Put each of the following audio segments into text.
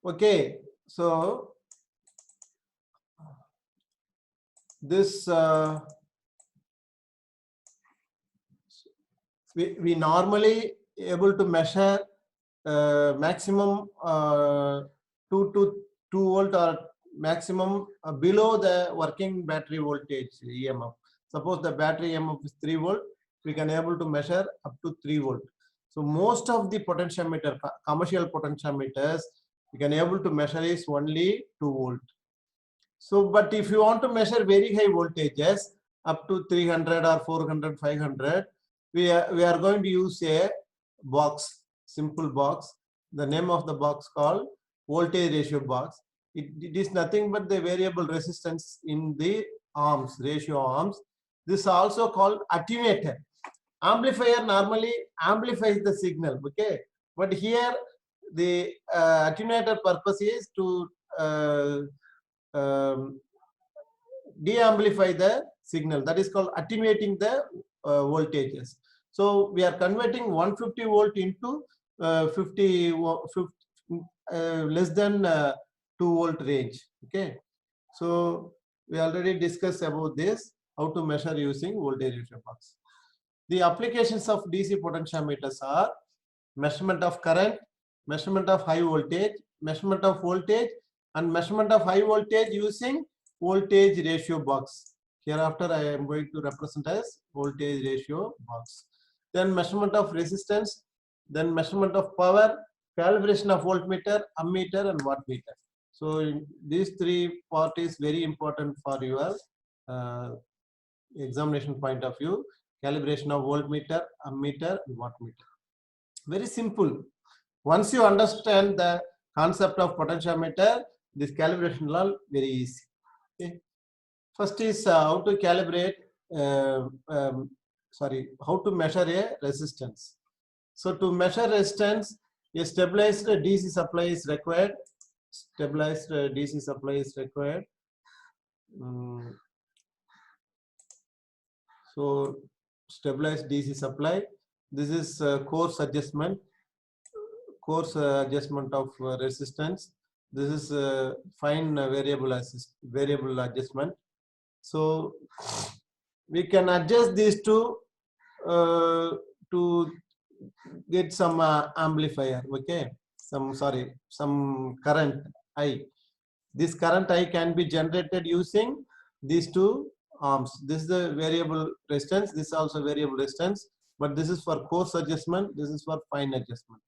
Okay, so this we normally able to measure maximum 2 volt or maximum below the working battery voltage EMF. Suppose the battery EMF is 3 volt, we can able to measure up to 3 volt. So most of the potentiometer, commercial potentiometers, we can able to measure is only 2 volt. So, but if you want to measure very high voltages up to 300 or 400, 500, we are going to use a box, simple box. The name of the box called voltage ratio box. It is nothing but the variable resistance in the arms, ratio arms. This is also called attenuator. Amplifier normally amplifies the signal, okay? But here the attenuator purpose is to de-amplify the signal. That is called attenuating the voltages. So we are converting 150 volt into 50 less than 2 volt range. Okay, so we already discussed about this, how to measure using voltage ratio box. The applications of DC potentiometers are measurement of current, measurement of high voltage, measurement of voltage, and measurement of high voltage using voltage ratio box. Hereafter I am going to represent as voltage ratio box. Then measurement of resistance, then measurement of power, calibration of voltmeter, ammeter, and wattmeter. So these three part is very important for your examination point of view. Calibration of voltmeter, ammeter, and wattmeter. Very simple. Once you understand the concept of potentiometer, this calibration is all very easy. Okay. First is how to calibrate, how to measure a resistance. So to measure resistance, a stabilized DC supply is required. Stabilized DC supply is required. So stabilized DC supply. This is coarse adjustment. Coarse adjustment of resistance. This is fine variable adjustment. So we can adjust these two to get some amplifier. Okay, some current I. This current I can be generated using these two arms. This is the variable resistance. This is also variable resistance, but this is for coarse adjustment. This is for fine adjustment.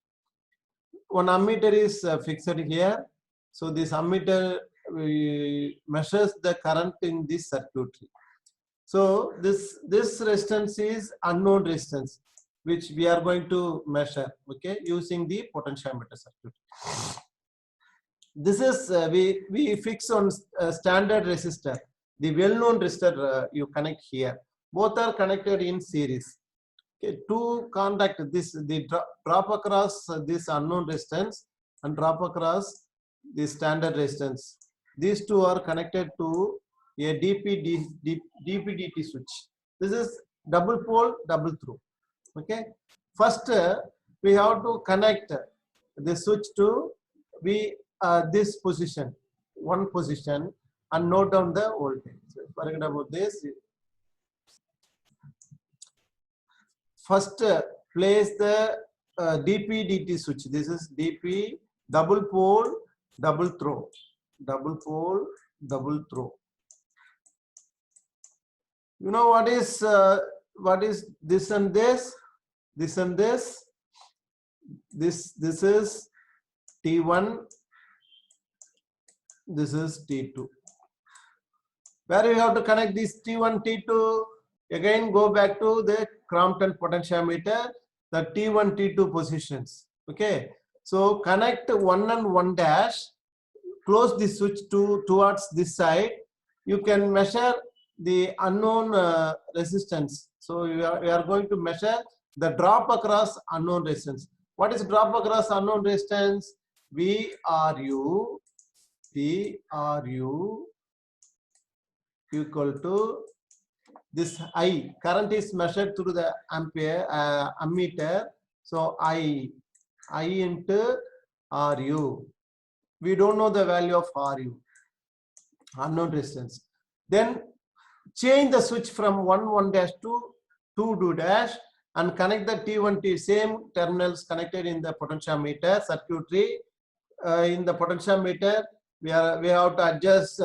One ammeter is fixed here. So this ammeter measures the current in this circuitry. So this resistance is unknown resistance, which we are going to measure, okay, using the potentiometer circuit. This is we fix on standard resistor. The well-known resistor you connect here. Both are connected in series. Okay, to contact this, the drop across this unknown resistance and drop across the standard resistance. These two are connected to a DP-DT switch. This is double pole, double through. Okay. First, we have to connect the switch to this position, one position, and note down the voltage. So, forget about this. First, place the DP-DT switch. This is DP double pole, double throw, double pole, double throw. You know what is this and this? This and this. This is T1. This is T2. Where you have to connect this T1, T2? Again, go back to the Crompton potentiometer, the T1, T2 positions. Okay. So connect 1 and 1 dash. Close the switch towards this side. You can measure the unknown resistance. So we are going to measure the drop across unknown resistance. What is drop across unknown resistance? VRU equal to this I. Current is measured through the ammeter. So I into RU. we don't know the value of RU, unknown resistance. Then change the switch from 1 dash to 2 dash and connect the T1 T same terminals connected in the potentiometer circuitry. In the potentiometer, we have to adjust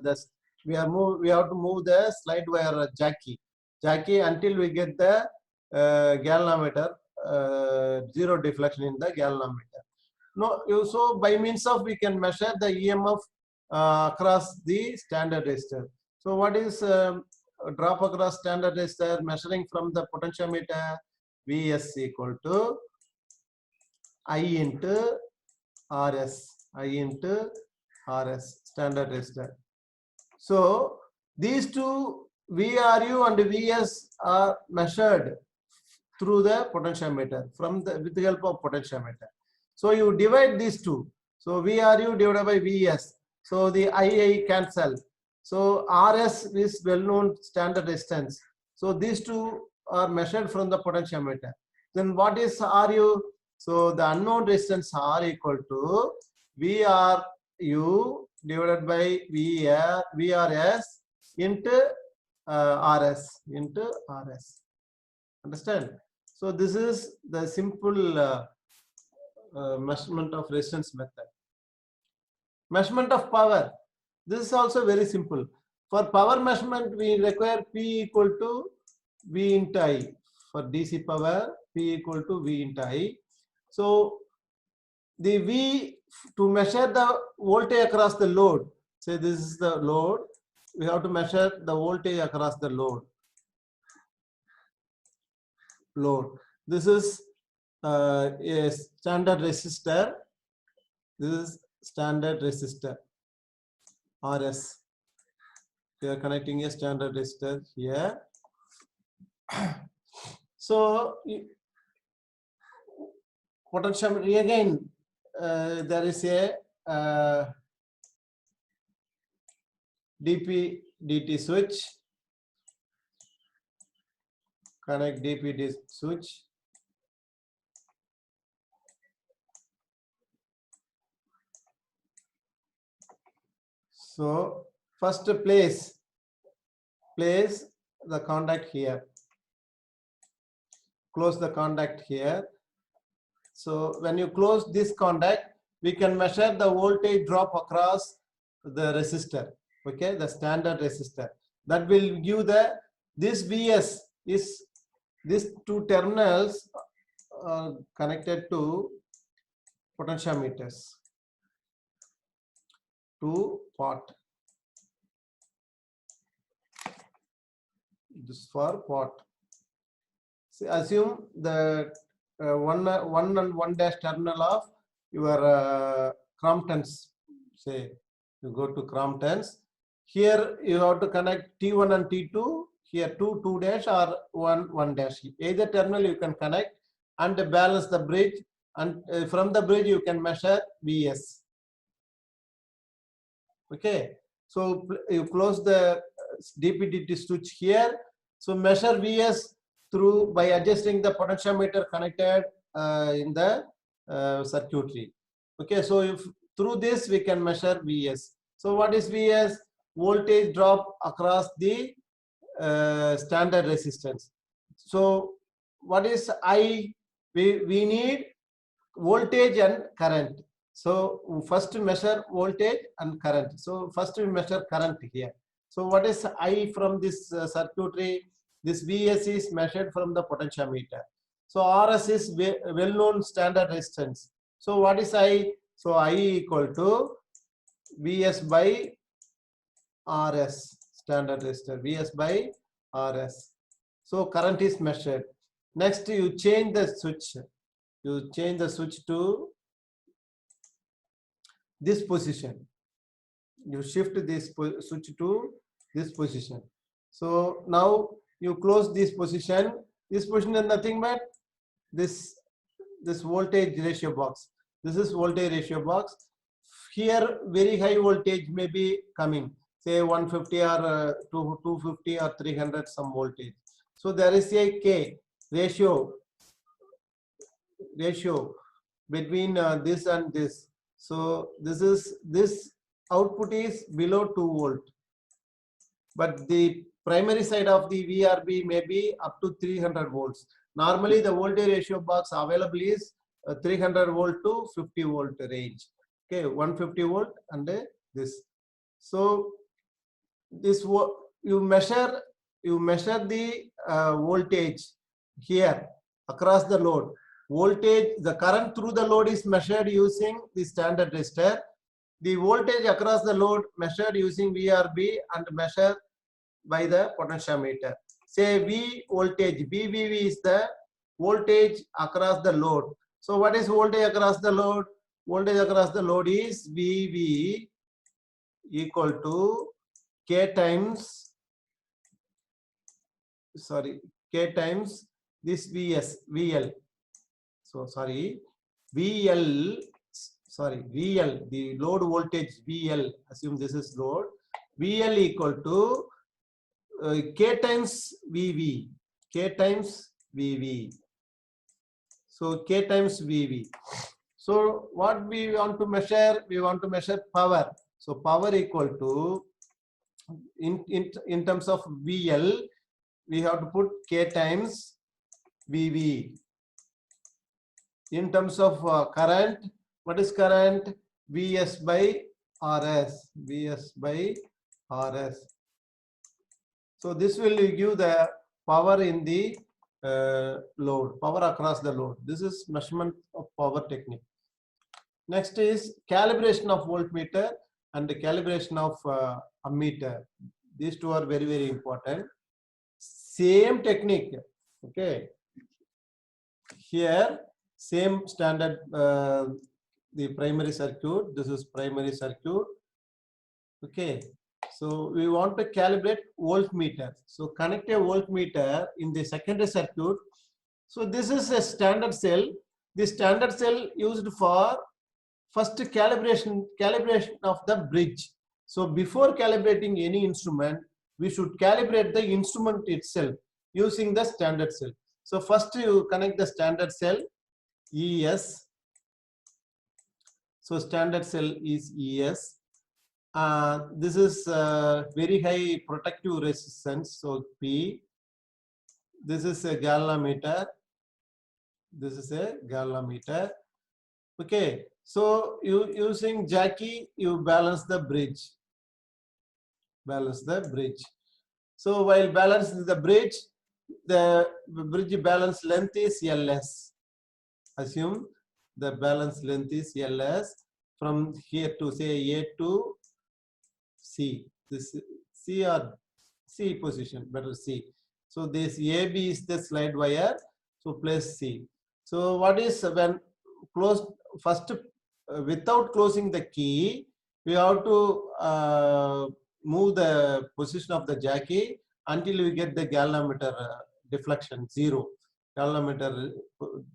this. We have to move the slide wire jacky until we get the galvanometer, zero deflection in the galvanometer. No, so by means of we can measure the EMF across the standard resistor. So what is drop across standard resistor measuring from the potentiometer? Vs equal to I into RS, I into RS, standard resistor. So these two VRU and VS are measured through the potentiometer with the help of potentiometer. So you divide these two. So VRU divided by VS. So the II cancel. So RS is well-known standard resistance. So these two are measured from the potentiometer. Then what is RU? So the unknown resistance R equal to VRU divided by VRS into RS into RS. Understand? So this is the simple measurement of resistance method. Measurement of power. This is also very simple. For power measurement, we require P equal to V into I. For DC power, P equal to V into I. So the V to measure the voltage across the load. Say this is the load. We have to measure the voltage across the load. This is a standard resistor. This is standard resistor. RS. We are connecting a standard resistor here. So potentiometer again. There is a DP DT switch. Connect DP switch. So first place the contact here. Close the contact here. So when you close this contact, we can measure the voltage drop across the resistor. Okay, the standard resistor. That will give this VS is these two terminals connected to potentiometers. To pot. This for pot. So assume the one and 1 dash terminal of your Cromptons. Say you go to Cromptons. Here you have to connect T1 and T2. Here 2 dash or 1 dash. Either terminal you can connect and balance the bridge, and from the bridge you can measure VS. Okay, so you close the DP-DT switch here. So measure VS through by adjusting the potentiometer connected in the circuitry. Okay, so if through this we can measure VS. So what is VS? Voltage drop across the standard resistance. So what is I? We need voltage and current. So first measure voltage and current. So first we measure current here. So what is I from this circuitry? This VS is measured from the potentiometer. So RS is well-known standard resistance. So what is I? So I equal to VS by RS, standard resistor, VS by RS. So current is measured. Next you change the switch. You change the switch to this position. You shift this switch to this position. So now you close this position. This position is nothing but this voltage ratio box. This is voltage ratio box. Here very high voltage may be coming, say 150 or 250 or 300 some voltage. So there is a K ratio between this and this. So this output is below 2 volt, but the primary side of the VRB may be up to 300 volts. Normally the voltage ratio box available is 300 volt to 50 volt range. Okay, 150 volt and this. So this you measure the voltage here across the load. Voltage, the current through the load is measured using the standard resistor. The voltage across the load measured using VRB and measured by the potentiometer. Say V voltage, VVV is the voltage across the load. So what is voltage across the load? Voltage across the load is VV equal to K times this VL. So sorry, VL, the load voltage VL, assume this is load, VL equal to K times VV, So K times VV. So what we want to measure? We want to measure power. So power equal to, in terms of VL, we have to put K times VV. In terms of current, what is current? Vs by Rs. So this will give the power in the load, power across the load. This is measurement of power technique. Next is calibration of voltmeter and the calibration of ammeter. These two are very, very important. Same technique. Okay. Here, same standard, the primary circuit. This is primary circuit. Okay. So we want to calibrate voltmeter. So connect a voltmeter in the secondary circuit. So this is a standard cell. The standard cell used for first calibration of the bridge. So before calibrating any instrument, we should calibrate the instrument itself using the standard cell. So first you connect the standard cell ES. So standard cell is ES. This is very high protective resistance. So P. This is a galvanometer. Okay. So you using jacky, you balance the bridge. So while balancing the bridge balance length is LS. Assume the balance length is LS from here to say A to C. This C or C position, better C. So this AB is the slide wire. So place C. So what is when closed first? Without closing the key, we have to move the position of the jacky until we get the galvanometer deflection 0. Galvanometer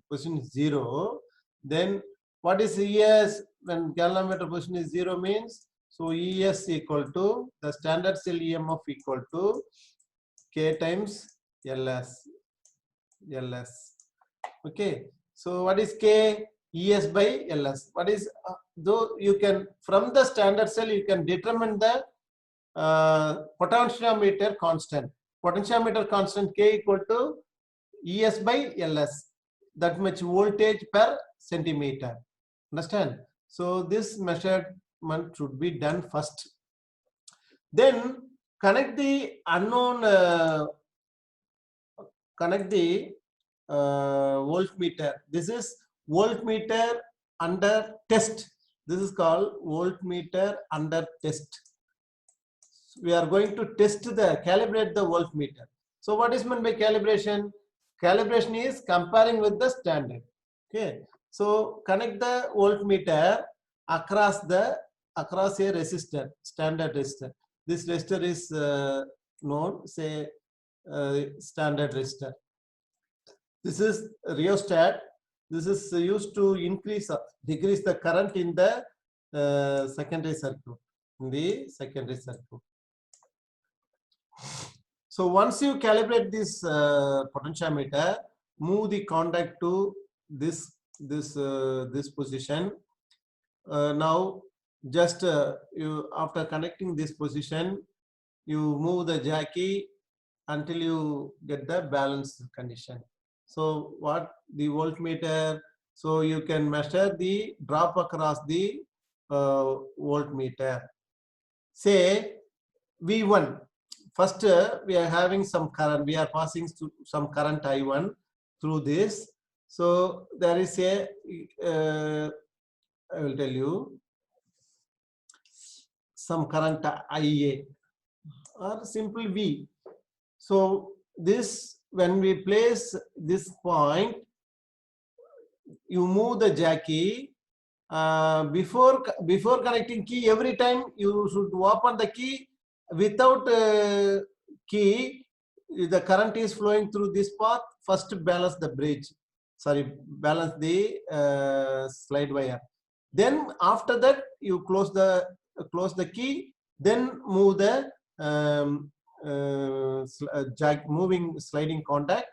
position is 0. Then what is ES when galvanometer position is 0 means? So ES equal to the standard cell EMF equal to K times LS. Okay. So what is K? ES by LS. What is though you can from the standard cell you can determine the potentiometer constant. Potentiometer constant K equal to ES by LS. That much voltage per centimeter. Understand? So this measurement should be done first. Then connect the unknown. Voltmeter. This is voltmeter under test. This is called voltmeter under test. We are going to calibrate the voltmeter. So what is meant by calibration? Calibration is comparing with the standard. Okay. So connect the voltmeter across a resistor, standard resistor. This resistor is known, say standard resistor. This is rheostat. This is used to decrease the current in the secondary circuit. So once you calibrate this potentiometer, move the contact to this position. now just you after connecting this position, you move the jacky until you get the balance condition. So what the voltmeter, so you can measure the drop across the voltmeter. Say V1. First, we are having some current. We are passing some current I1 through this. So there is a, I will tell you, some current IA or simple V. So this, when we place this point, you move the jacky. Before connecting key, every time you should open the key. Without key, the current is flowing through this path. First balance the bridge, sorry, balance the slide wire. Then after that you close the key, then move the jack moving sliding contact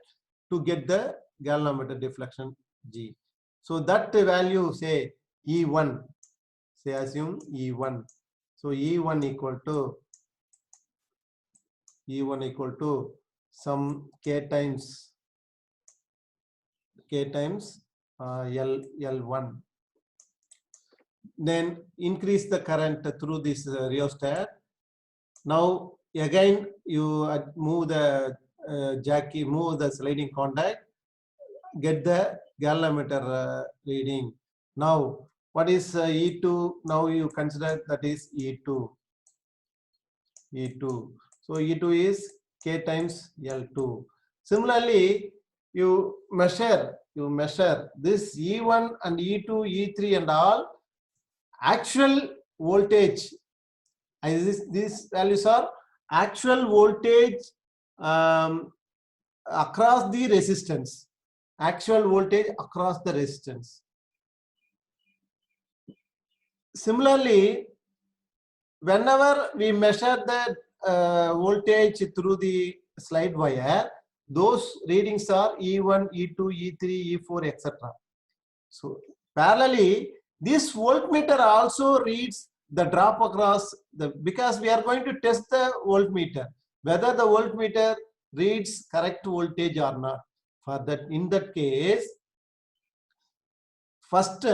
to get the galvanometer deflection G. So that value, say E1, say assume E1. So E1 equal to some K times L1. Then increase the current through this rheostat. Now again you move the jacky, move the sliding contact, get the galvanometer reading. Now what is E2? Now you consider that is E2. So E2 is K times L2. Similarly, you measure this E1 and E2, E3 and all actual voltage. These values are actual voltage across the resistance. Actual voltage across the resistance. Similarly, whenever we measure the voltage through the slide wire, those readings are E1, E2, E3, E4, etc. So parallelly, this voltmeter also reads the drop across the, because we are going to test the voltmeter, whether the voltmeter reads correct voltage or not. For that, in that case, first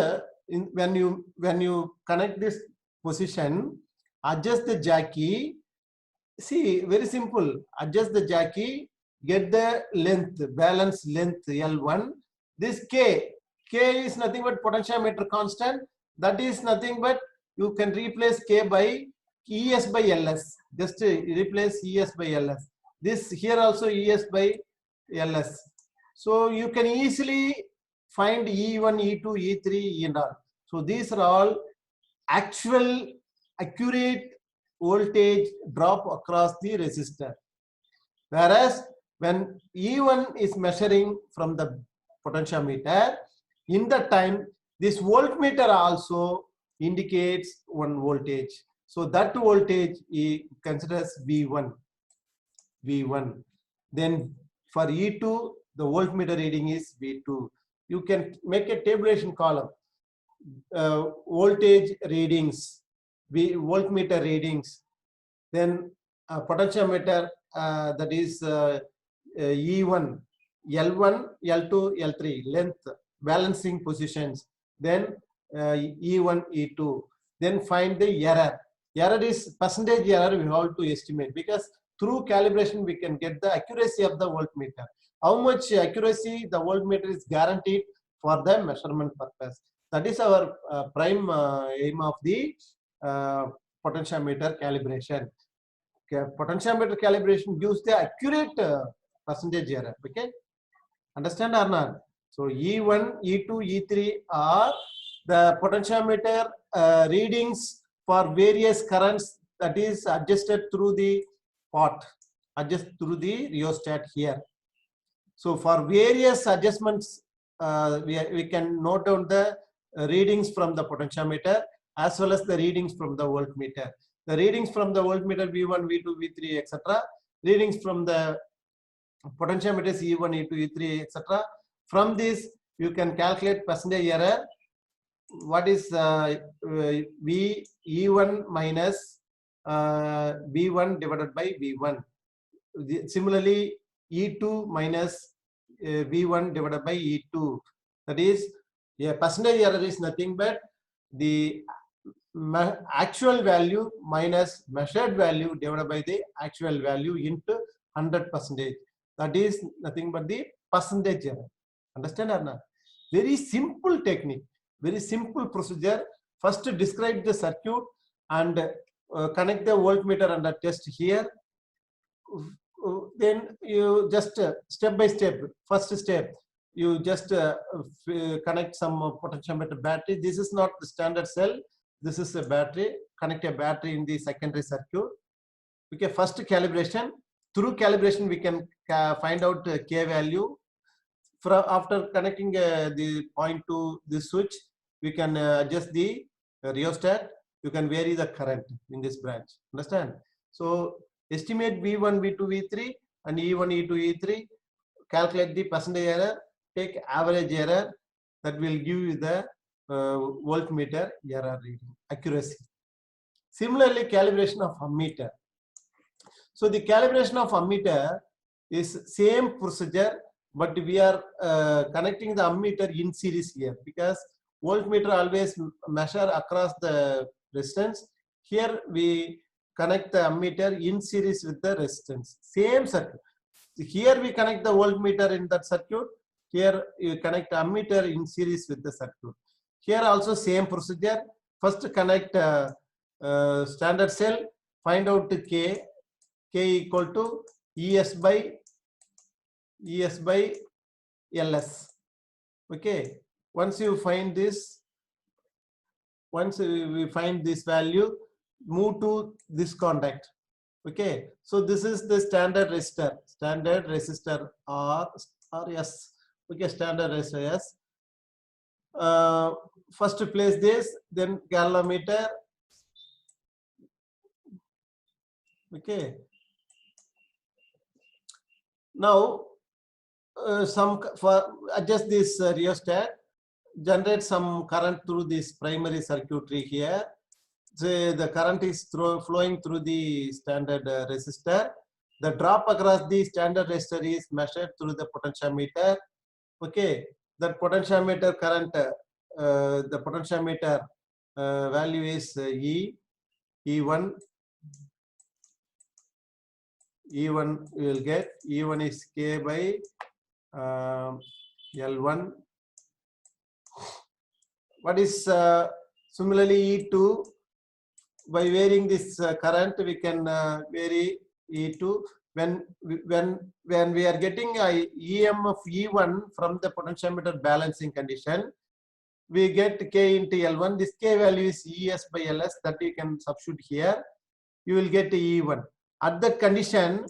when you connect this position, adjust the jacky. See, very simple. Adjust the jacky, get the length, balance length L1. This K is nothing but potentiometer constant. That is nothing but you can replace K by ES by LS. Just replace ES by LS. This here also ES by LS. So you can easily find E1, E2, E3 and all. So these are all actual accurate voltage drop across the resistor. Whereas when E1 is measuring from the potentiometer, in that time this voltmeter also indicates one voltage. So that voltage is considers V1. Then for E2, the voltmeter reading is V2. You can make a tabulation column. Voltage readings, voltmeter readings, then potentiometer, that is E1, L1, L2, L3, length, balancing positions, then E1, E2, then find the error. Error is percentage error we have to estimate, because through calibration we can get the accuracy of the voltmeter. How much accuracy the voltmeter is guaranteed for the measurement purpose. That is our prime aim of the potentiometer calibration. Okay. Potentiometer calibration gives the accurate percentage error. Okay, understand or not? So E1, E2, E3 are the potentiometer readings for various currents, that is adjusted through the pot, adjust through the rheostat here. So for various adjustments, we can note down the readings from the potentiometer as well as the readings from the voltmeter. The readings from the voltmeter V1, V2, V3, etc. Readings from the potentiometers E1, E2, E3, etc. From this, you can calculate percentage error what is V E1 minus V1 divided by V1. Similarly, E2 minus V1 divided by E2. That is, a percentage error is nothing but the actual value minus measured value divided by the actual value into 100%. That is nothing but the percentage error. Understand or not? Very simple technique, very simple procedure. First describe the circuit and connect the voltmeter and the test here. Then you just step by step, first step, you just connect some potentiometer battery. This is not the standard cell. This is a battery. Connect a battery in the secondary circuit. Okay, first calibration. Through calibration, we can find out K value. After connecting the point to the switch, we can adjust the rheostat. You can vary the current in this branch. Understand? So estimate V1, V2, V3 and E1, E2, E3. Calculate the percentage error. Take average error. That will give you the voltmeter error reading accuracy. Similarly, calibration of ammeter. So the calibration of ammeter is same procedure, but we are connecting the ammeter in series here, because voltmeter always measure across the resistance. Here we connect the ammeter in series with the resistance. Same circuit. Here we connect the voltmeter in that circuit. Here you connect ammeter in series with the circuit. Here also same procedure. First connect standard cell. Find out K. K equal to ES by LS. Okay. Once you find this, once we find this value, move to this contact. Okay. So this is the standard resistor. Standard resistor RS. Okay. Standard resistor S. First place this, then galvanometer. Okay. Now, adjust this rheostat, generate some current through this primary circuitry here. So the current is flowing through the standard resistor. The drop across the standard resistor is measured through the potentiometer. Okay, that potentiometer current, the potentiometer value is E1. E1 you will get, E1 is K by L1. What is similarly E2? By varying this current, we can vary E2. When we are getting a EM of E1 from the potentiometer balancing condition, we get K into L1. This K value is ES by LS, that you can substitute here. You will get E1. At that condition,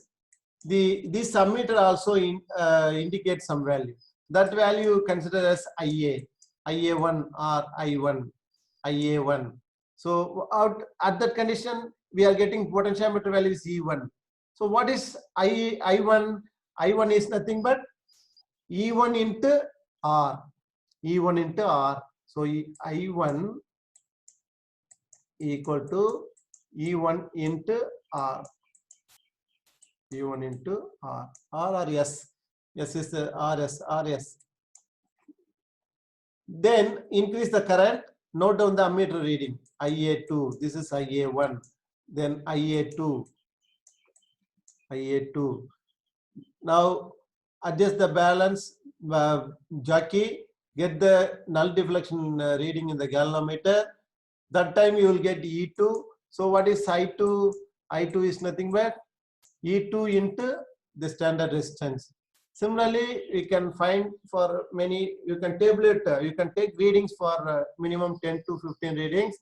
this ammeter also indicates some value. That value considered as IA1 or IA1. So at that condition, we are getting potentiometer value is E1. So what is I1? I1 is nothing but E1 into R. E1 into R. So I1 equal to E1 into R. E1 into R. R or S. S is the RS. Then increase the current. Note down the ammeter reading. IA2. This is IA1. Then IA2. Now adjust the balance jockey. Get the null deflection reading in the galvanometer. That time you will get E2. So what is I2? I2 is nothing but E2 into the standard resistance. Similarly, we can find for many, you can table it, you can take readings for minimum 10 to 15 readings,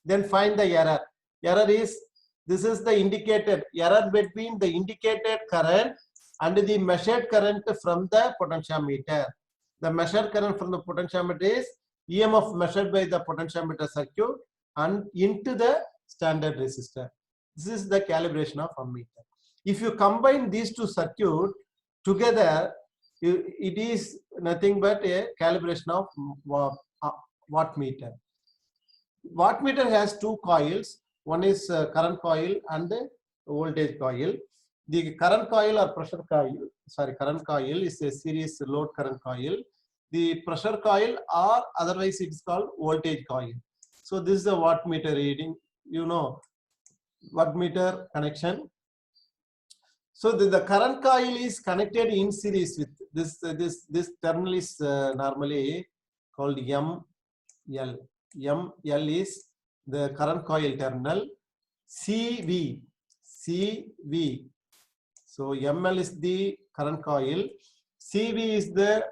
then find the error. Error is, this is the indicated error between the indicated current and the measured current from the potentiometer. The measured current from the potentiometer is EMF measured by the potentiometer circuit and into the standard resistor. This is the calibration of ammeter. If you combine these two circuits together, it is nothing but a calibration of wattmeter. Wattmeter has two coils. One is current coil and voltage coil. The current coil or pressure coil, sorry, current coil is a series load current coil. The pressure coil, or otherwise it is called voltage coil. So this is the wattmeter reading, you know, wattmeter connection. So the current coil is connected in series with this terminal is normally called ML. ML is the current coil terminal. CV. So ML is the current coil. CV is the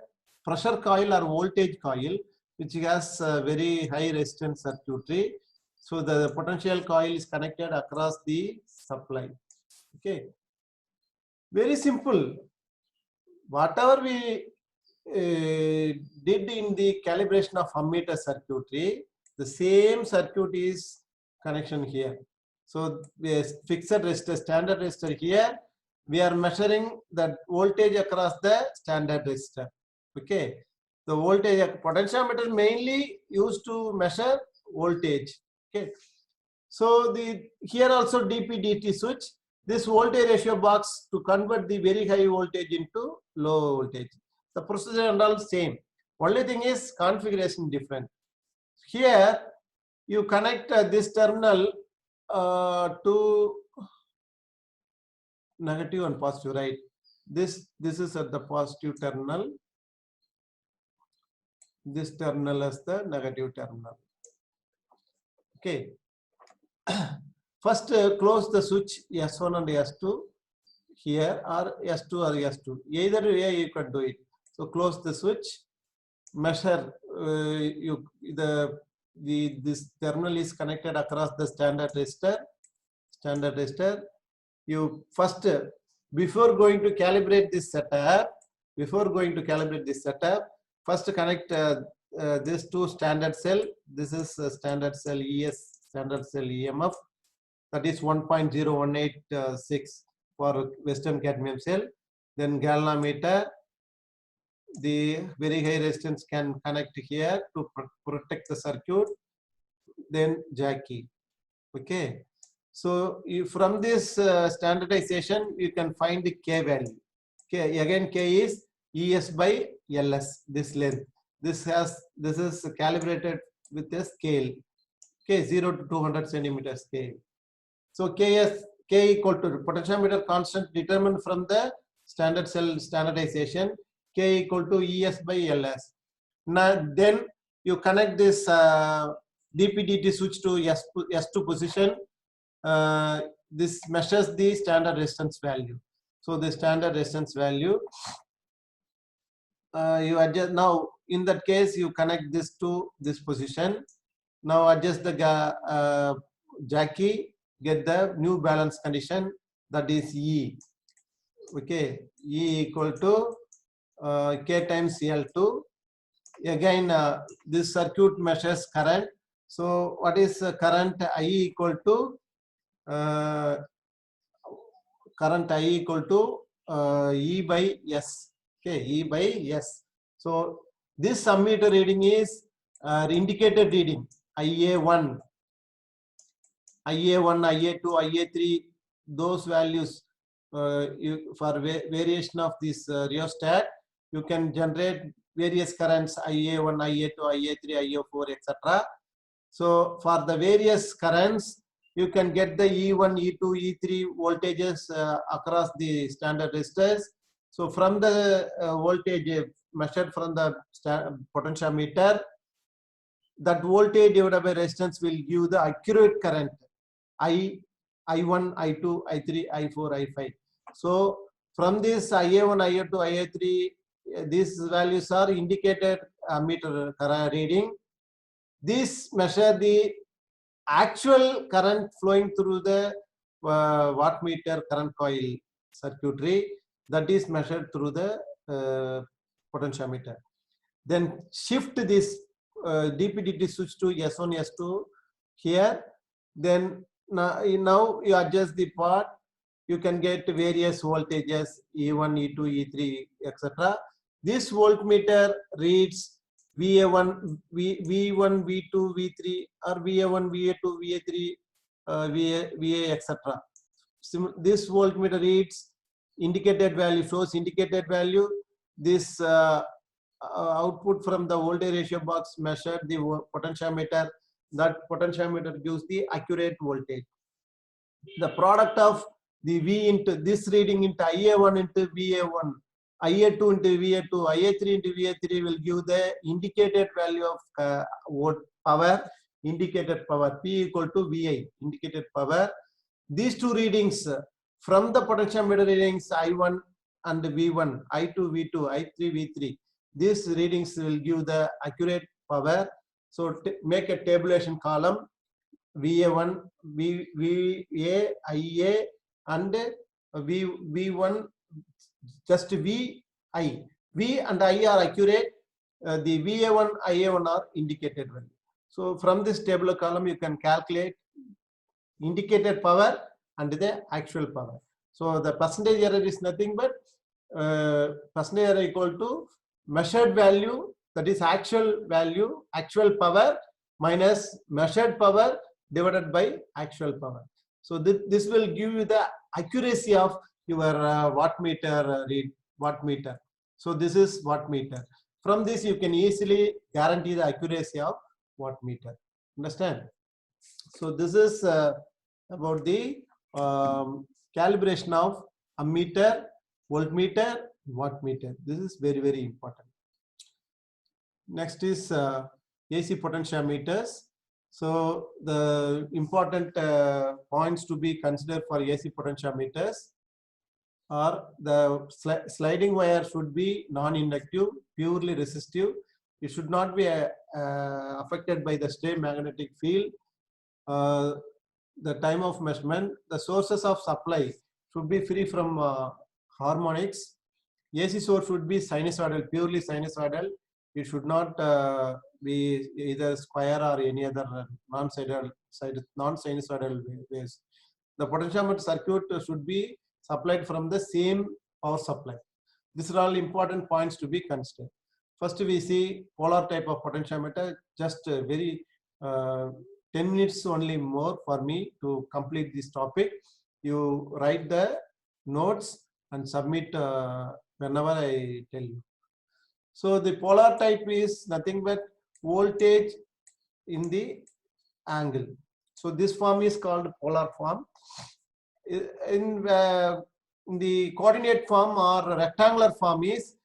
pressure coil or voltage coil, which has very high resistance circuitry. So the potential coil is connected across the supply. Okay. Very simple. Whatever we did in the calibration of ammeter circuitry, the same circuit is connection here. So the fixed resistor, standard resistor here, we are measuring the voltage across the standard resistor. Okay. The voltage potentiometer mainly used to measure voltage. Okay. So the here also DP/DT switch. This voltage ratio box to convert the very high voltage into low voltage. The procedure and all same. Only thing is configuration different. Here you connect this terminal to negative and positive, right? This is at the positive terminal. This terminal is the negative terminal. Okay. First close the switch S1 and S2 here, or S2 or S2. Either way you can do it. So close the switch, measure this terminal is connected across the standard resistor. You first, before going to calibrate this setup, first connect this to standard cell. This is standard cell ES, standard cell EMF. That is 1.0186 for Western cadmium cell. Then galvanometer, the very high resistance can connect here to protect the circuit. Then Jackie. Okay. So from this standardization, you can find the K value. Okay. Again, K is ES by LS. This length. This is calibrated with a scale. Okay, 0 to 200 centimeter scale. So K equal to potentiometer constant determined from the standard cell standardization. K equal to ES by LS. Now then you connect this DP/DT switch to S2 position. This measures the standard resistance value. So the standard resistance value you adjust. Now in that case you connect this to this position. Now adjust the Jackie, get the new balance condition, that is E. Okay, E equal to K times L2. Again this circuit measures current. So what is current? I equal to E by S. Okay, E by S. So this ammeter reading is indicated reading. IA1, IA2, IA3, those values for variation of this rheostat, you can generate various currents IA1, IA2, IA3, IA4, etc. So for the various currents, you can get the E1, E2, E3 voltages across the standard resistors. So from the voltage measured from the potentiometer, that voltage divided by resistance will give the accurate current I1, I2, I3, I4, I5. So from this IA1, IA2, IA3, these values are indicated ammeter current reading. These measure the actual current flowing through the wattmeter current coil circuitry, that is measured through the potentiometer. Then shift this DP/DT switch to S1, S2 here. Then now you adjust the part, you can get various voltages E1, E2, E3, etc. This voltmeter reads VA1, V1, V2, V3, or VA1, VA2, VA3, VA, etc. This voltmeter reads indicated value, shows indicated value. This output from the voltage ratio box measured the potentiometer. That potentiometer gives the accurate voltage. The product of the V into this reading into IA1 into VA1, IA2 into VA2, IA3 into VA3 will give the indicated value of volt power, indicated power P equal to VI, indicated power. These two readings from the potentiometer readings I1 and V1, I2, V2, I3, V3, these readings will give the accurate power. So make a tabulation column, VA1, VA, IA, and V1, just VI. V and I are accurate. The VA1, IA1 are indicated value. So from this tabular column, you can calculate indicated power and the actual power. So the percentage error is nothing but percentage error equal to measured value, that is actual value, actual power minus measured power divided by actual power. So this will give you the accuracy of your wattmeter read, wattmeter. So this is wattmeter. From this you can easily guarantee the accuracy of wattmeter. Understand? So this is about the calibration of ammeter, voltmeter, wattmeter. This is very, very important. Next is AC potentiometers. So the important points to be considered for AC potentiometers are the sliding wire should be non-inductive, purely resistive. It should not be affected by the stray magnetic field. The time of measurement, the sources of supply should be free from harmonics. AC source should be sinusoidal, purely sinusoidal. It should not be either square or any other non-sinusoidal waves. The potentiometer circuit should be supplied from the same power supply. These are all important points to be considered. First, we see polar type of potentiometer. Just very 10 minutes only more for me to complete this topic. You write the notes and submit whenever I tell you. So the polar type is nothing but voltage in the angle. So this form is called polar form. In the coordinate form or rectangular form is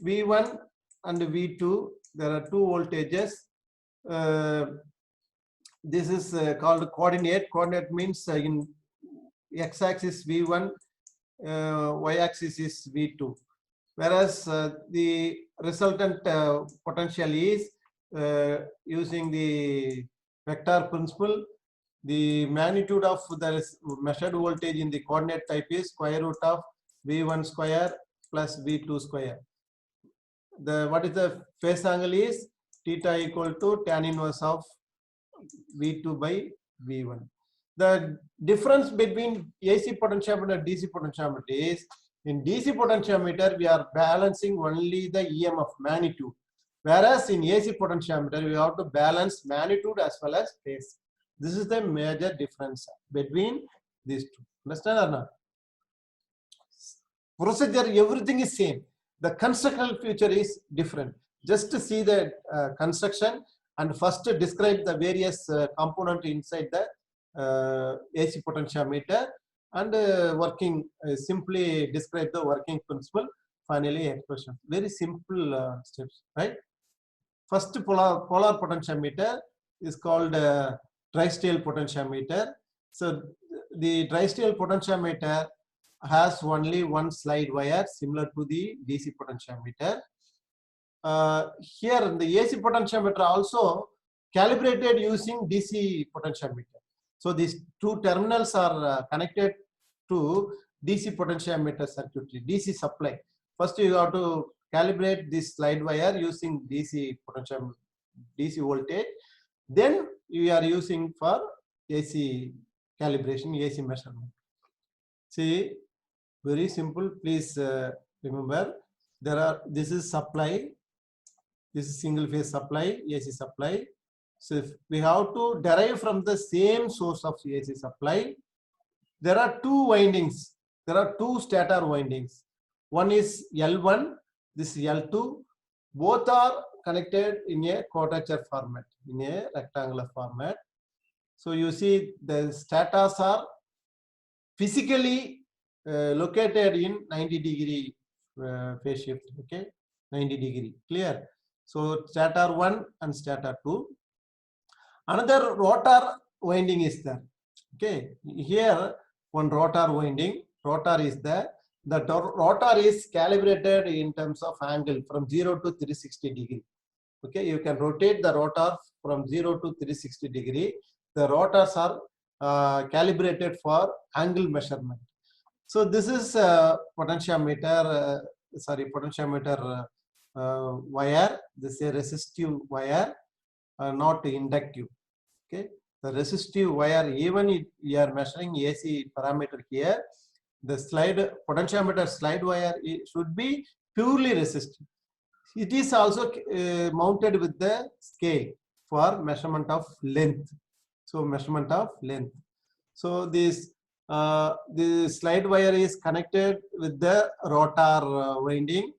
V1 and V2. There are two voltages. This is called coordinate. Coordinate means in x-axis V1, y-axis is V2. Whereas the resultant potential is using the vector principle. The magnitude of the measured voltage in the coordinate type is square root of V1 square plus V2 square. What is the phase angle is theta equal to tan inverse of V2 by V1. The difference between AC potentiometer and DC potentiometer is, in DC potentiometer we are balancing only the EMF magnitude, whereas in AC potentiometer we have to balance magnitude as well as phase. This is the major difference between these two. Understand or not? Procedure, everything is same. The constructional feature is different. Just to see the construction and first describe the various components inside the AC potentiometer and working, simply describe the working principle, finally expression. Very simple steps, right? First polar potentiometer is called tri-state potentiometer. So the tri-state potentiometer has only one slide wire similar to the DC potentiometer. Here the AC potentiometer also calibrated using DC potentiometer. So these two terminals are connected to DC potentiometer circuitry, DC supply. First you have to calibrate this slide wire using DC potentiometer, DC voltage. Then you are using for AC calibration, AC measurement. See, very simple. Please remember, this is supply. This is single phase supply, AC supply. So if we have to derive from the same source of AC supply, there are two windings. There are two stator windings. One is L1, this is L2. Both are connected in a quadrature format, in a rectangular format. So you see the stators are physically located in 90-degree phase shift, okay, 90-degree, clear. So stator 1 and stator 2. Another rotor winding is there, okay. Here one rotor winding, rotor is there. The rotor is calibrated in terms of angle from 0 to 360 degree. Okay, you can rotate the rotor from 0 to 360 degree. The rotors are calibrated for angle measurement. So this is potentiometer, wire. This is a resistive wire, not inductive. Okay, the resistive wire, even if you are measuring AC parameter here, the potentiometer slide wire should be purely resistive. It is also mounted with the scale for measurement of length. So measurement of length. So this the slide wire is connected with the rotor winding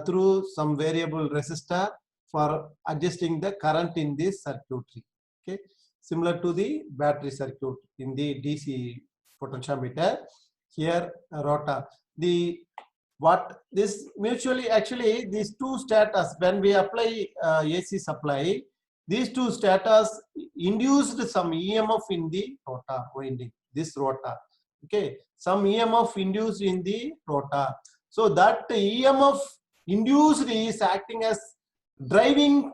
through some variable resistor for adjusting the current in this circuitry. Okay, similar to the battery circuit in the DC potentiometer. Here a rotor. This mutually, actually these two stators, when we apply AC supply, these two stators induced some EMF in the rotor winding, this rotor. Okay, some EMF induced in the rotor. So that EMF induced is acting as driving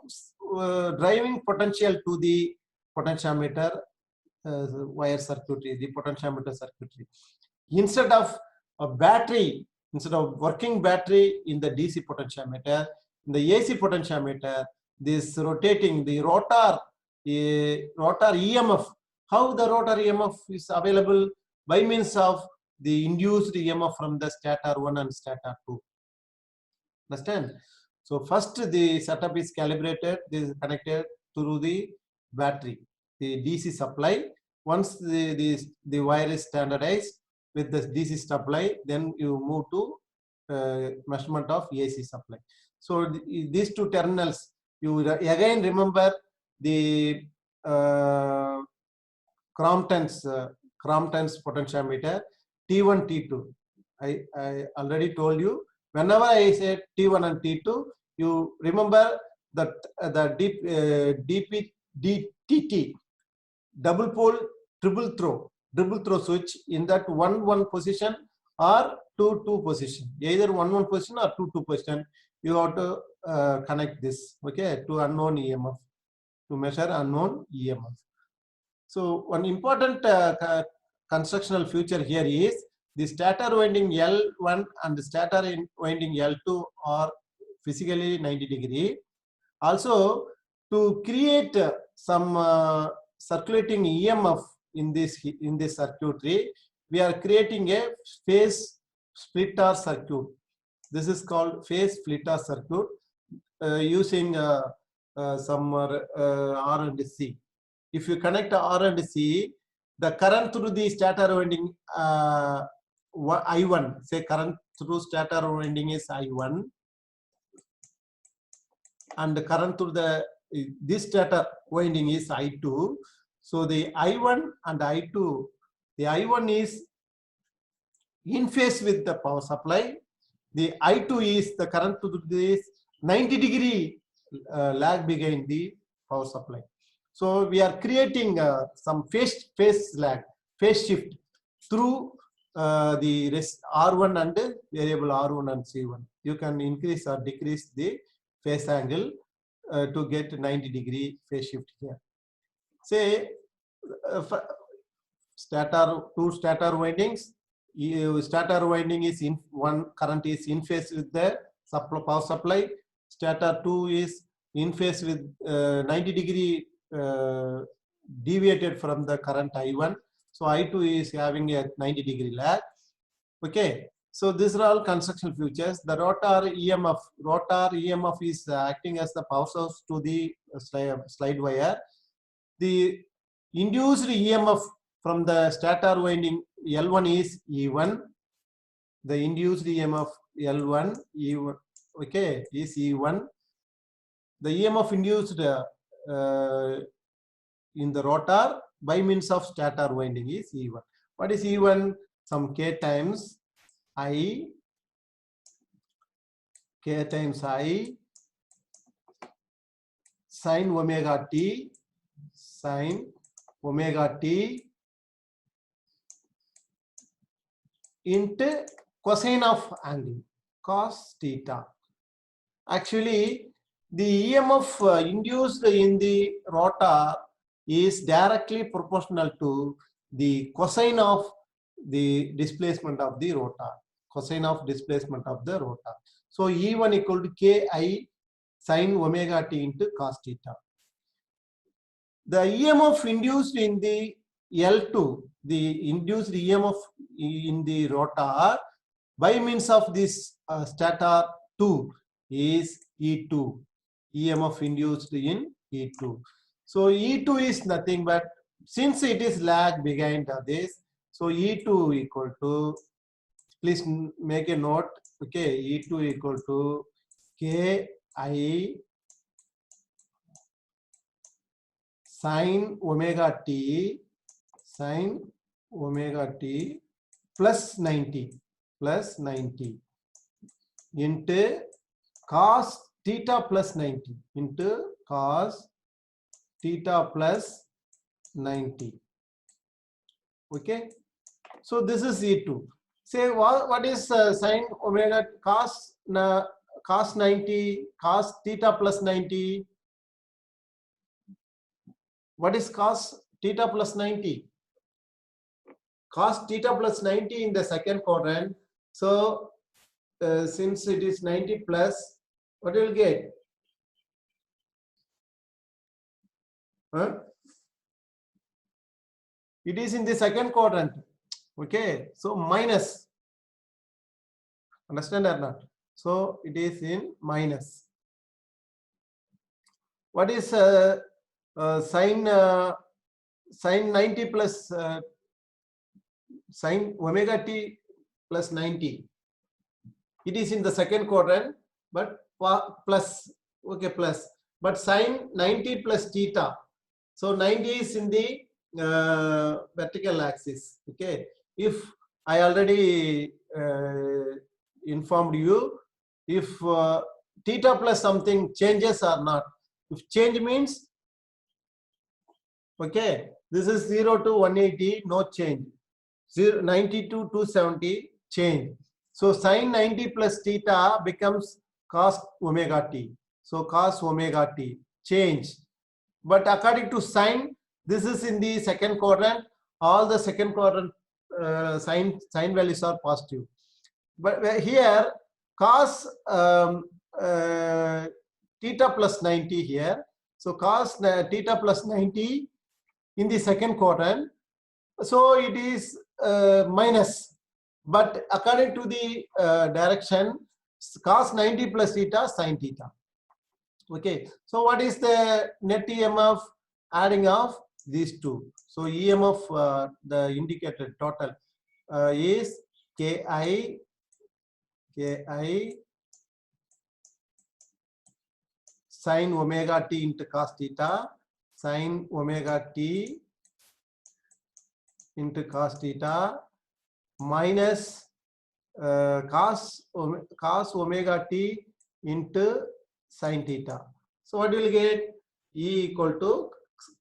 potential to the potentiometer wire circuitry, the potentiometer circuitry. Instead of a battery, instead of working battery in the DC potentiometer, in the AC potentiometer, this rotating the rotor EMF. How the rotor EMF is available? By means of the induced EMF from the stator 1 and stator 2. Understand? So first the setup is calibrated, this is connected through the battery, the DC supply. Once the wire is standardized with the DC supply, then you move to measurement of AC supply. So these two terminals, you again remember the Crompton's potentiometer T1, T2. I already told you. Whenever I say T1 and T2, you remember that the DTT, double pole triple throw switch, in that 1-1 position or 2-2 position, either 1-1 position or 2-2 position, you have to connect this, okay, to unknown EMF, to measure unknown EMF. So one important constructional feature here is the stator winding L1 and the stator winding L2 are physically 90 degree. Also, to create some circulating EMF in this circuitry, we are creating a phase splitter circuit. This is called phase splitter circuit using some R and C. If you connect R and C, the current through the stator winding I1, say current through stator winding is I1, and the current through this stator winding is I2. So the I1 and I2, the I1 is in phase with the power supply. The I2 is the current to this 90 degree lag behind the power supply. So we are creating some phase lag, phase shift through the R1 and variable R1 and C1. You can increase or decrease the phase angle to get 90 degree phase shift here. Say two stator windings. Stator winding is in one, current is in phase with the power supply. Stator 2 is in phase with 90 degree deviated from the current I1. So I2 is having a 90 degree lag. Okay. So these are all construction features. The rotor EMF is acting as the power source to the slide wire. The induced EMF from the stator winding L1 is E1. The induced EMF L1 E1, okay, is E1. The EMF induced in the rotor by means of stator winding is E1. What is E1? Some K times I sin omega t into cosine of angle cos theta. Actually, the EMF induced in the rotor is directly proportional to the cosine of the displacement of the rotor. Cosine of displacement of the rotor. So E1 equal to Ki sin omega t into cos theta. The EMF induced in the L2, the induced EMF in the rotor by means of this stator 2 is E2. EMF induced in E2. So E2 is nothing but, since it is lag behind this, so E2 equal to, please make a note, okay, E2 equal to Ki sin omega t plus 90 into cos theta plus 90 into cos theta plus 90. Okay, so this is E2. Say what is sin omega cos 90 cos theta plus 90? What is cos theta plus 90? Cos theta plus 90 in the second quadrant. So since it is 90 plus, what will get? Huh? It is in the second quadrant. Okay, so minus. Understand or not? So it is in minus. What is sin 90 plus sin omega t plus 90? It is in the second quadrant, but plus, okay, plus. But sin 90 plus theta. So 90 is in the vertical axis. Okay, if I already informed you, if theta plus something changes or not. If change means, okay, this is 0 to 180, no change. 90 to 270, change. So sin 90 plus theta becomes cos omega t. So cos omega t, change. But according to sin, this is in the second quadrant. All the second quadrant sign values are positive. But here cos theta plus 90 here. So cos theta plus 90 in the second quadrant. So it is minus. But according to the direction, cos 90 plus theta sin theta. Okay. So what is the net EMF adding of these two? So EMF, the indicated total is Ki sin omega t into cos theta, sin omega t into cos theta minus cos omega t into sin theta. So what will you get? E equal to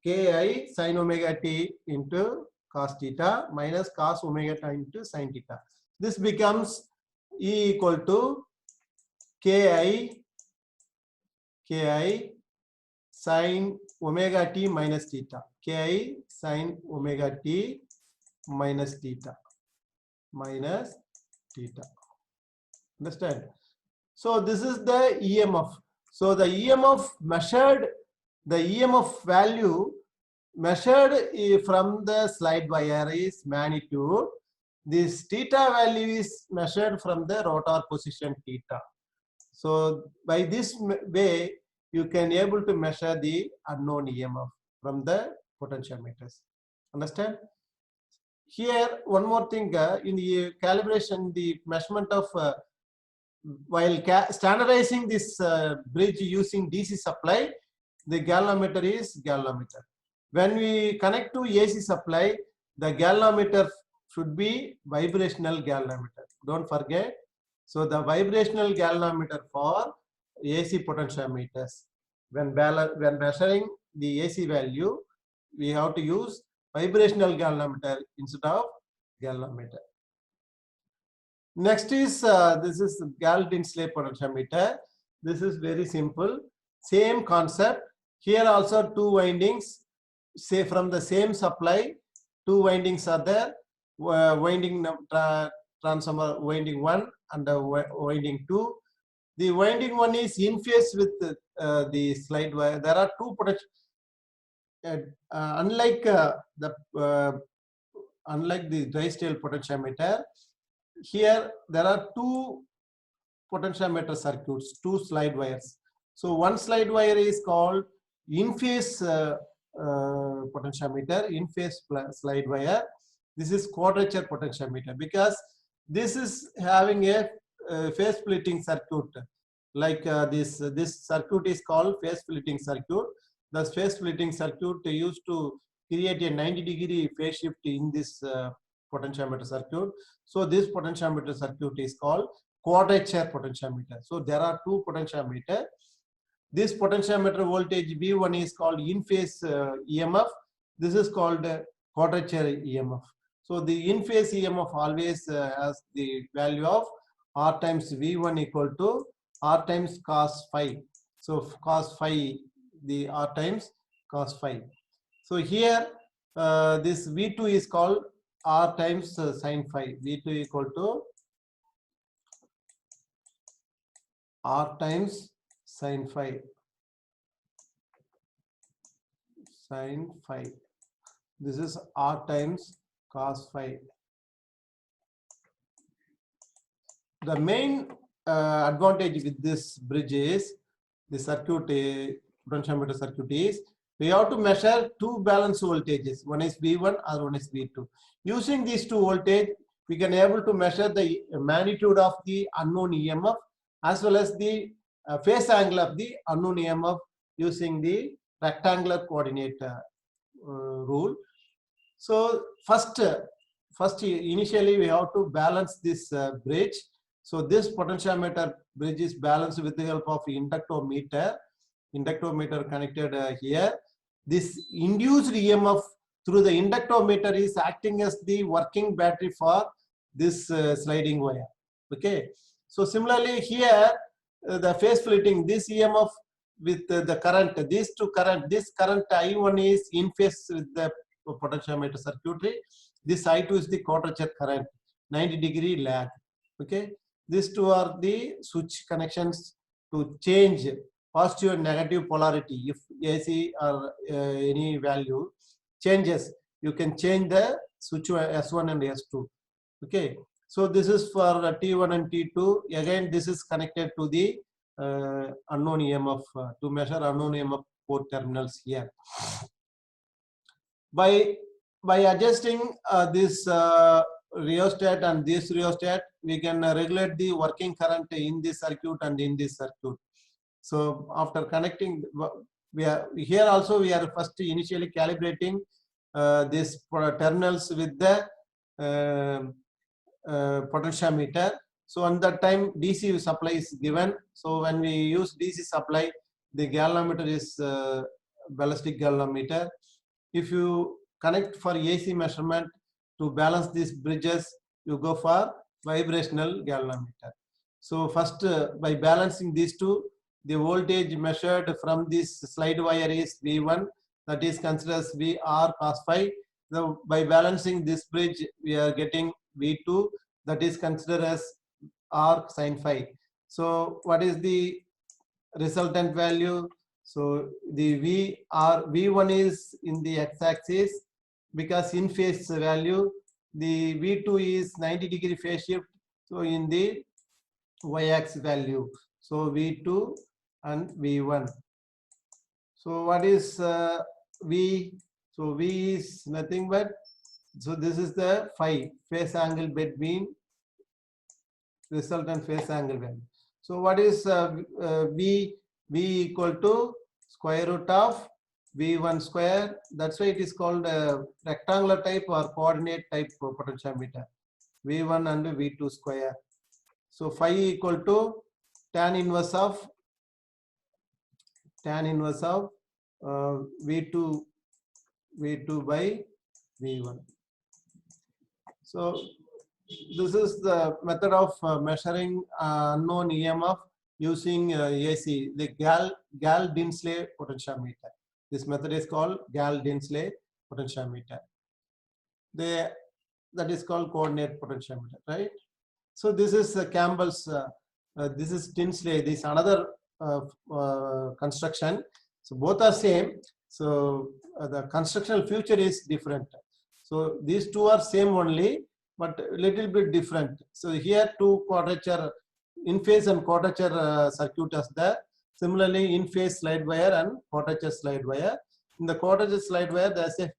Ki sin omega t into cos theta minus cos omega t into sin theta. This becomes E equal to Ki sin omega t minus theta. Ki sin omega t minus theta. Understand? So this is the EMF. So the EMF measured, the EMF value measured from the slide wire is magnitude. this theta value is measured from the rotor position theta. So by this way, you can able to measure the unknown EMF from the potentiometers. Understand? Here, one more thing, in the calibration, the measurement of, while standardizing this bridge using DC supply, the galvanometer is galvanometer. When we connect to AC supply, the galvanometer should be vibrational galvanometer. Don't forget. So the vibrational galvanometer for AC potentiometers. When measuring the AC value, we have to use vibrational galvanometer instead of galvanometer. Next is this is Gal-Dinsley potentiometer. This is very simple. Same concept. Here also two windings. Say from the same supply, two windings are there. Winding transformer winding 1 and winding 2. The winding 1 is in phase with the slide wire. There are two potential. Unlike the dry-style potentiometer, here there are two potentiometer circuits, two slide wires. So one slide wire is called in phase potentiometer, in phase slide wire. This is quadrature potentiometer because this is having a phase splitting circuit. Like this circuit is called phase splitting circuit. The phase splitting circuit used to create a 90-degree phase shift in this potentiometer circuit. So this potentiometer circuit is called quadrature potentiometer. So there are two potentiometer. This potentiometer voltage V1 is called in phase EMF. This is called quadrature EMF. So the in phase EMF always has the value of R times V1 equal to R times cos phi. So cos phi, the R times cos phi. So here this V2 is called R times sin phi. V2 equal to R times sin phi. Sin phi. This is R times cos phi. The main advantage with this bridge is the circuit, potentiometer circuit is we have to measure two balance voltages. One is V1 or one is V2. Using these two voltage, we can able to measure the magnitude of the unknown EMF as well as the phase angle of the unknown EMF using the rectangular coordinate rule. So first initially we have to balance this bridge. So this potentiometer bridge is balanced with the help of inductometer. Inductometer connected here. This induced EMF through the inductometer is acting as the working battery for this sliding wire. Okay. So similarly here the phase splitting, this EMF with the current, these two current, this current I1 is in phase with the potentiometer circuitry. This I2 is the quadrature current, 90-degree lag. Okay. These two are the switch connections to change positive and negative polarity. If AC or any value changes, you can change the switch S1 and S2. Okay. So this is for T1 and T2. Again, this is connected to the unknown EMF to measure unknown EMF port terminals here. By adjusting this rheostat and this rheostat, we can regulate the working current in this circuit and in this circuit. So after connecting, we are here also we are first initially calibrating this terminals with the potentiometer. So on that time DC supply is given. So when we use DC supply, the galvanometer is ballistic galvanometer. If you connect for AC measurement to balance these bridges, you go for vibrational galvanometer. So first by balancing these two, the voltage measured from this slide wire is V1, that is considered as VR cos phi. So by balancing this bridge, we are getting V2, that is considered as R sin phi. So what is the resultant value? So the V1 is in the x-axis because in phase value, the V2 is 90-degree phase shift. So in the y-axis value. So V2 and V1. So what is V? So V is nothing but, so this is the phi, phase angle between resultant phase angle value. So what is V? V equal to square root of V1 square. That's why it is called a rectangular type or coordinate type potentiometer. V1 and V2 square. So phi equal to tan inverse of V2 by V1. So this is the method of measuring unknown EMF using AC, the Gall-Dinsley potentiometer. This method is called Gall-Dinsley potentiometer. That is called coordinate potentiometer, right? So this is Campbell's. This is Dinsley. This another construction. So both are same. So the constructional feature is different. So these two are same only, but a little bit different. So here two quadrature in phase and quadrature circuit is there. Similarly, in phase slide wire and quadrature slide wire. In the quadrature slide wire, there is a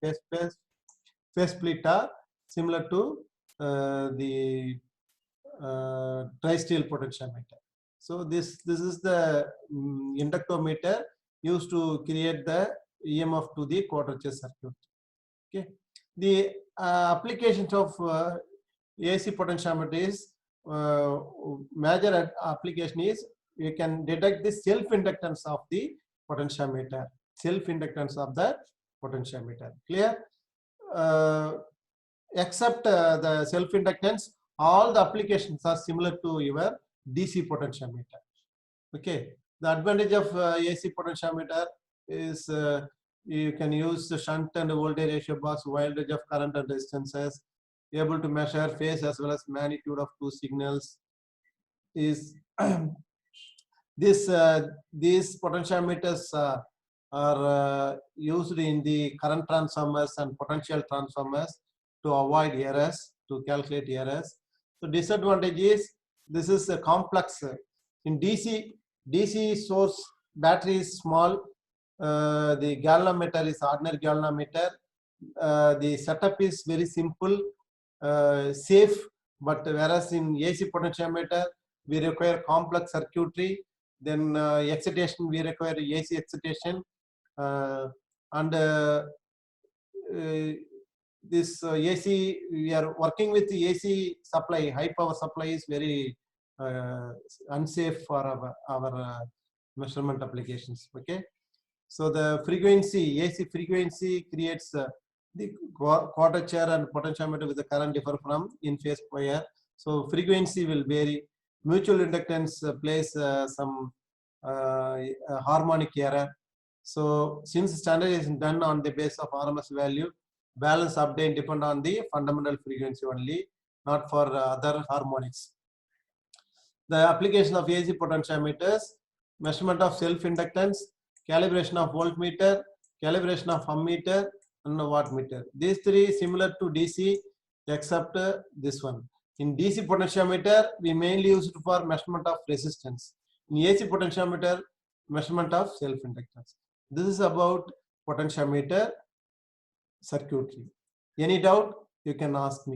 phase splitter similar to the tri-steel potentiometer. So this is the inductometer used to create the EMF to the quadrature circuit. Okay. The applications of AC potentiometer is major application is you can detect the self-inductance of the potentiometer. Self-inductance of the potentiometer. Clear? Except the self-inductance, all the applications are similar to your DC potentiometer. Okay. The advantage of AC potentiometer is you can use the shunt and voltage ratio box, wide range of current and resistances, able to measure phase as well as magnitude of two signals. Is these potentiometers are used in the current transformers and potential transformers to avoid errors, to calculate errors. So disadvantage is this is a complex. In DC source battery is small. The galvanometer is ordinary galvanometer. The setup is very simple, safe. But whereas in AC potentiometer, we require complex circuitry. Then excitation, we require AC excitation, and this AC, we are working with the AC supply. High power supply is very unsafe for our measurement applications. Okay. So the frequency, AC frequency creates the quadrature and potentiometer with the current differ from in phase wire. So frequency will vary. Mutual inductance plays some harmonic error. So since standardization done on the basis of RMS value, balance update depend on the fundamental frequency only, not for other harmonics. The application of AC potentiometers, measurement of self-inductance, calibration of voltmeter, calibration of ammeter and wattmeter. These three similar to DC except this one. In DC potentiometer, we mainly use it for measurement of resistance. In AC potentiometer, measurement of self-inductance. This is about potentiometer circuitry. Any doubt, you can ask me.